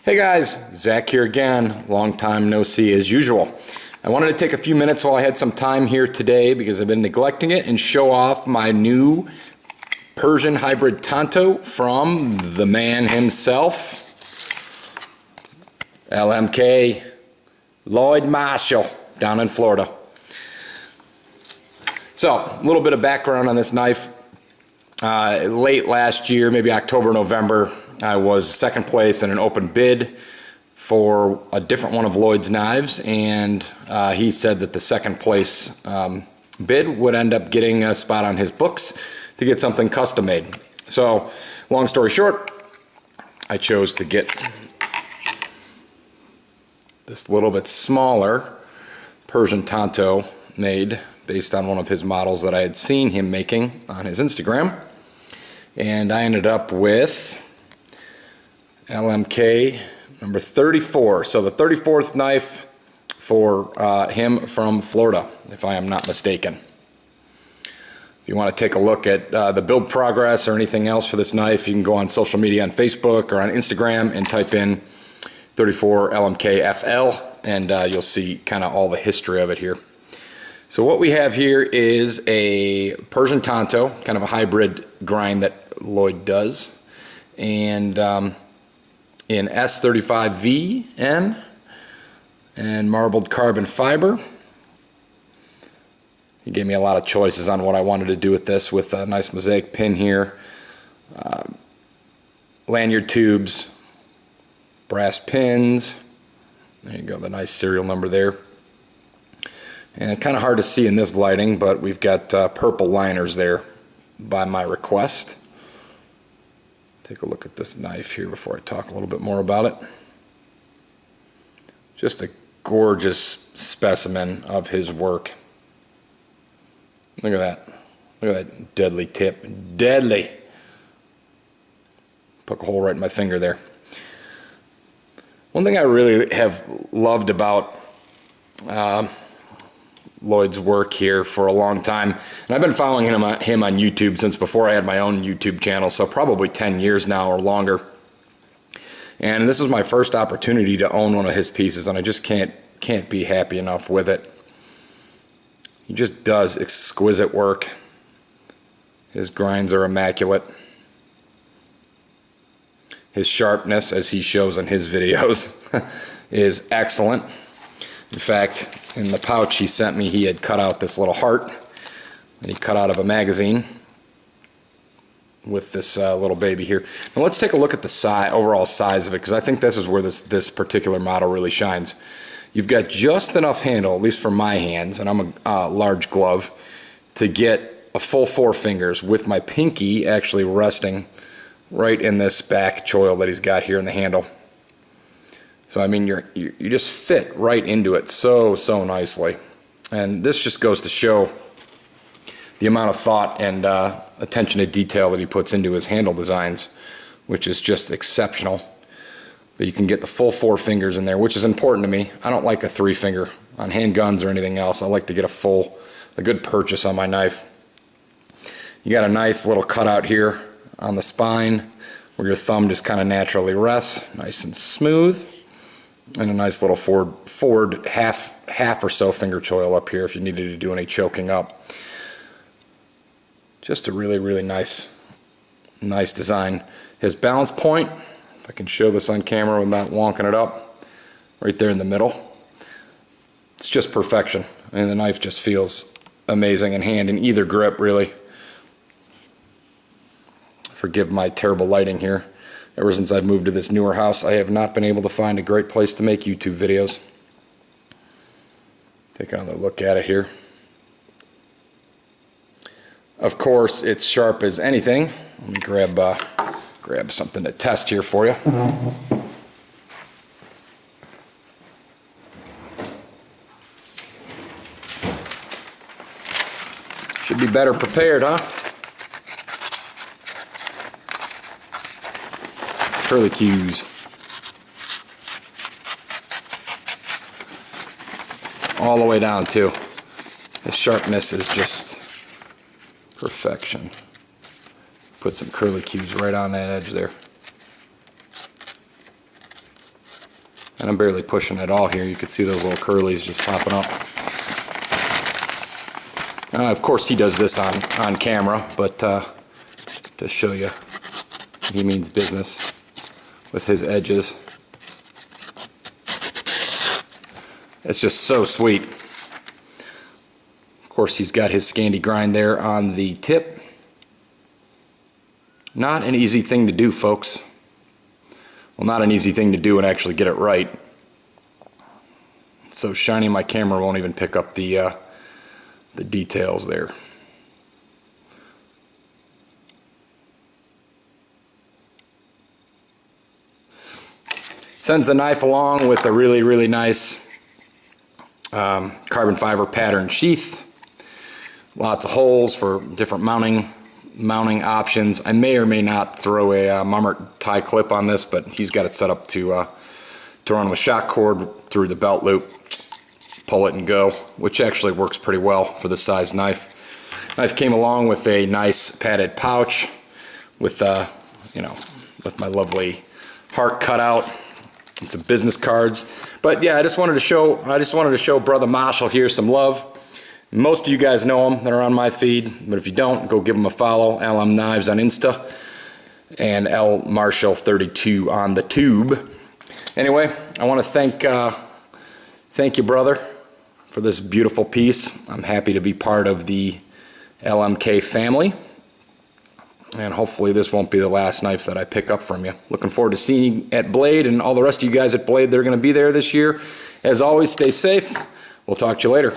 Hey guys, Zach here again. Long time no see as usual. I wanted to take a few minutes while I had some time here today because I've been neglecting it and show off my new Persian hybrid Tanto from the man himself, LMK Lloyd Marshall down in Florida. So, a little bit of background on this knife. Late last year, maybe October, November, I was second place in an open bid for a different one of Lloyd's knives, and he said that the second place bid would end up getting a spot on his books to get something custom made. So, long story short, I chose to get this little bit smaller Persian Tanto made based on one of his models that I had seen him making on his Instagram. And I ended up with LMK number 34. So the 34th knife for him from Florida, if I am not mistaken. If you want to take a look at the build progress or anything else for this knife, you can go on social media on Facebook or on Instagram and type in 34 LMK FL, and you'll see kind of all the history of it here. So what we have here is a Persian Tanto, kind of a hybrid grind that Lloyd does, and in S35VN and marbled carbon fiber. He gave me a lot of choices on what I wanted to do with this, with a nice mosaic pin here, lanyard tubes, brass pins. There you go, the nice serial number there. And kind of hard to see in this lighting, but we've got purple liners there by my request. Take a look at this knife here before I talk a little bit more about it. Just a gorgeous specimen of his work. Look at that. Look at that deadly tip. Deadly. Poke a hole right in my finger there. One thing I really have loved about Lloyd's work here for a long time, and I've been following him on YouTube since before I had my own YouTube channel, so probably 10 years now or longer. And this was my first opportunity to own one of his pieces, and I just can't be happy enough with it. He just does exquisite work. His grinds are immaculate. His sharpness, as he shows in his videos, is excellent. In fact, in the pouch he sent me, he had cut out this little heart that he cut out of a magazine with this little baby here. Now let's take a look at the overall size of it, because I think this is where this particular model really shines. You've got just enough handle, at least for my hands, and I'm a large glove, to get a full 4 fingers, with my pinky actually resting right in this back choil that he's got here in the handle. So I mean, you just fit right into it so nicely, and this just goes to show the amount of thought and attention to detail that he puts into his handle designs, which is just exceptional. But you can get the full 4 fingers in there, which is important to me. I don't like a 3 finger on handguns or anything else. I like to get a good purchase on my knife. You got a nice little cutout here on the spine where your thumb just kind of naturally rests, nice and smooth. And a nice little forward half or so finger choil up here if you needed to do any choking up. Just a really nice design. His balance point, if I can show this on camera without wonking it up, right there in the middle. It's just perfection. I mean, the knife just feels amazing in hand, in either grip really. Forgive my terrible lighting here. Ever since I've moved to this newer house, I have not been able to find a great place to make YouTube videos. Take another look at it here. Of course, it's sharp as anything. Let me grab something to test here for you. Should be better prepared, huh? Curly cues. All the way down too. The sharpness is just perfection. Put some curly cues right on that edge there. And I'm barely pushing at all here. You can see those little curlies just popping up. Of course he does this on camera, but to show you, he means business with his edges. It's just so sweet. Of course he's got his Scandi grind there on the tip. Not an easy thing to do, folks. Well, not an easy thing to do and actually get it right. It's so shiny my camera won't even pick up the details there. Sends the knife along with a really, really nice carbon fiber pattern sheath. Lots of holes for different mounting options. I may or may not throw a Mummert tie clip on this, but he's got it set up to run with shock cord through the belt loop, pull it and go, which actually works pretty well for this size knife. Knife came along with a nice padded pouch with with my lovely heart cutout and some business cards. But yeah, I just wanted to show Brother Marshall here some love. Most of you guys know him that are on my feed, but if you don't, go give him a follow. LMKnives on Insta and LMarshall32 on the tube. Anyway, I want to thank you, brother, for this beautiful piece. I'm happy to be part of the LMK family, and hopefully this won't be the last knife that I pick up from you. Looking forward to seeing you at Blade, and all the rest of you guys at Blade, they're going to be there this year. As always, stay safe. We'll talk to you later.